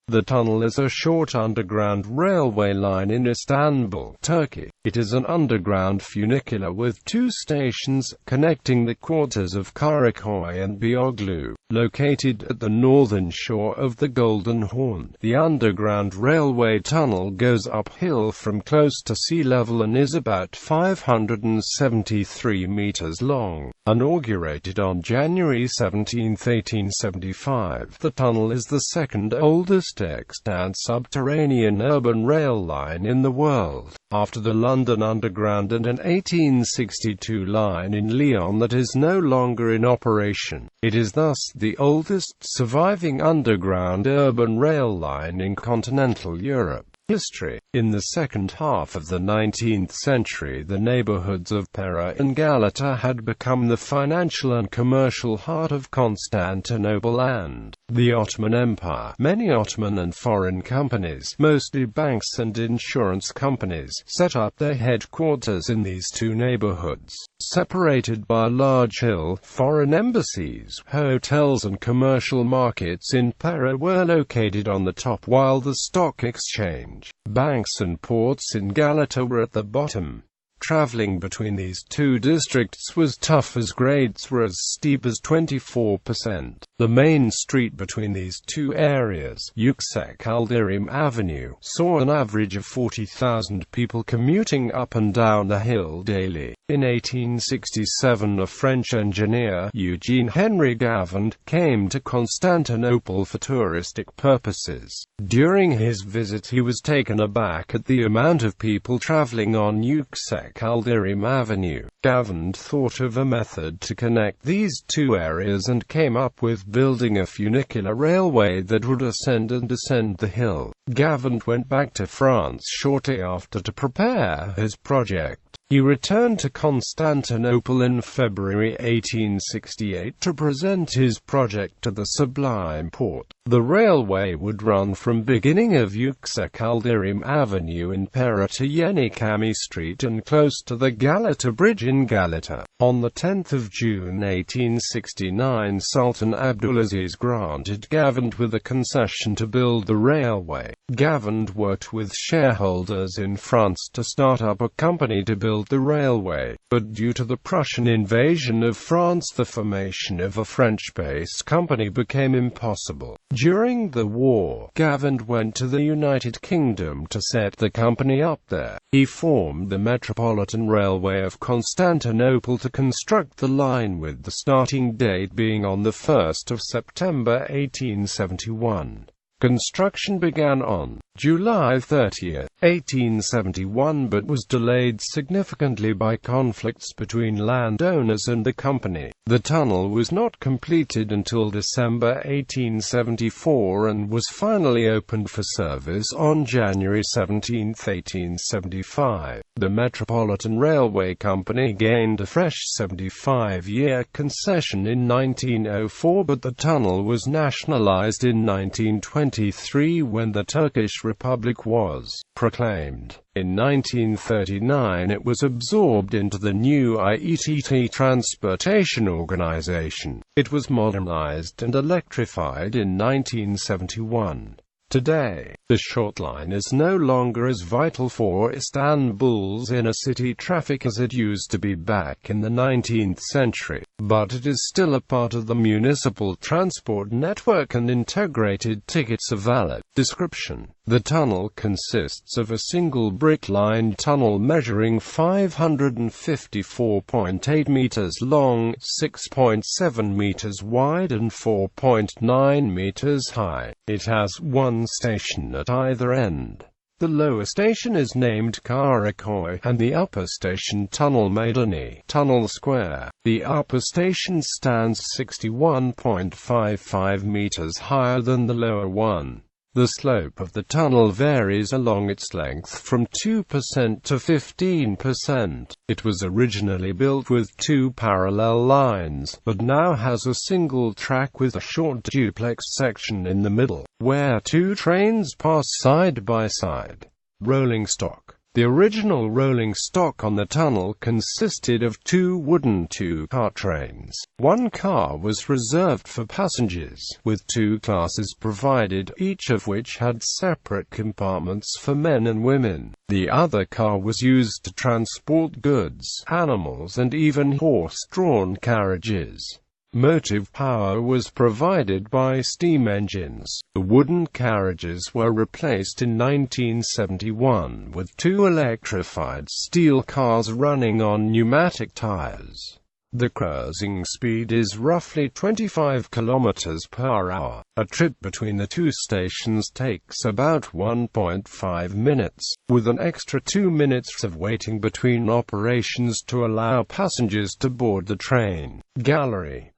The tunnel is a short underground railway line in Istanbul, Turkey. It is an underground funicular with two stations, connecting the quarters of Karaköy and Beyoğlu, located at the northern shore of the Golden Horn. The underground railway tunnel goes uphill from close to sea level and is about 573 meters long. Inaugurated on January 17, 1875, the tunnel is the second oldest extant subterranean urban rail line in the world, after the London Underground and an 1862 line in Lyon that is no longer in operation. It is thus the oldest surviving underground urban rail line in continental Europe. History. In the second half of the 19th century, the neighborhoods of Pera and Galata had become the financial and commercial heart of Constantinople and the Ottoman Empire. Many Ottoman and foreign companies, mostly banks and insurance companies, set up their headquarters in these two neighborhoods. Separated by a large hill, foreign embassies, hotels and commercial markets in Pera were located on the top, while the stock exchange, banks and ports in Galata were at the bottom. Traveling between these two districts was tough as grades were as steep as 24%. The main street between these two areas, Yüksek Kaldırım Avenue, saw an average of 40,000 people commuting up and down the hill daily. In 1867, a French engineer, Eugene Henry Gavend, came to Constantinople for touristic purposes. During his visit, he was taken aback at the amount of people traveling on Yüksek Kaldırım Avenue. Gavend thought of a method to connect these two areas and came up with building a funicular railway that would ascend and descend the hill. Gavend went back to France shortly after to prepare his project. He returned to Constantinople in February 1868 to present his project to the Sublime Porte. The railway would run from beginning of Yüksek Kaldırım Avenue in Pera to Yenikami Street and close to the Galata Bridge in Galata. On the 10th of June 1869, Sultan Abdulaziz granted Gavend with a concession to build the railway. Gavend worked with shareholders in France to start up a company to build the railway, but due to the Prussian invasion of France, the formation of a French-based company became impossible. During the war, Gavend went to the United Kingdom to set the company up there. He formed the Metropolitan Railway of Constantinople to construct the line, with the starting date being on the 1st of September 1871. Construction began on July 30, 1871, but was delayed significantly by conflicts between landowners and the company. The tunnel was not completed until December 1874 and was finally opened for service on January 17, 1875. The Metropolitan Railway Company gained a fresh 75-year concession in 1904, but the tunnel was nationalized in 1923 when the Turkish Republic was proclaimed. In 1939 it was absorbed into the new IETT transportation organization. It was modernized and electrified in 1971. Today, the short line is no longer as vital for Istanbul's inner-city traffic as it used to be back in the 19th century, but it is still a part of the municipal transport network and integrated tickets are valid. Description: the tunnel consists of a single brick-lined tunnel measuring 554.8 meters long, 6.7 meters wide and 4.9 meters high. It has one station at either end. The lower station is named Karaköy, and the upper station Tunnel Maidani, Tunnel Square. The upper station stands 61.55 meters higher than the lower one. The slope of the tunnel varies along its length from 2% to 15%. It was originally built with two parallel lines, but now has a single track with a short duplex section in the middle, where two trains pass side by side. Rolling stock. The original rolling stock on the tunnel consisted of 2 wooden two-car trains. One car was reserved for passengers, with 2 classes provided, each of which had separate compartments for men and women. The other car was used to transport goods, animals and even horse-drawn carriages. Motive power was provided by steam engines. The wooden carriages were replaced in 1971 with 2 electrified steel cars running on pneumatic tires. The cruising speed is roughly 25 km per hour. A trip between the 2 stations takes about 1.5 minutes, with an extra 2 minutes of waiting between operations to allow passengers to board the train. Gallery.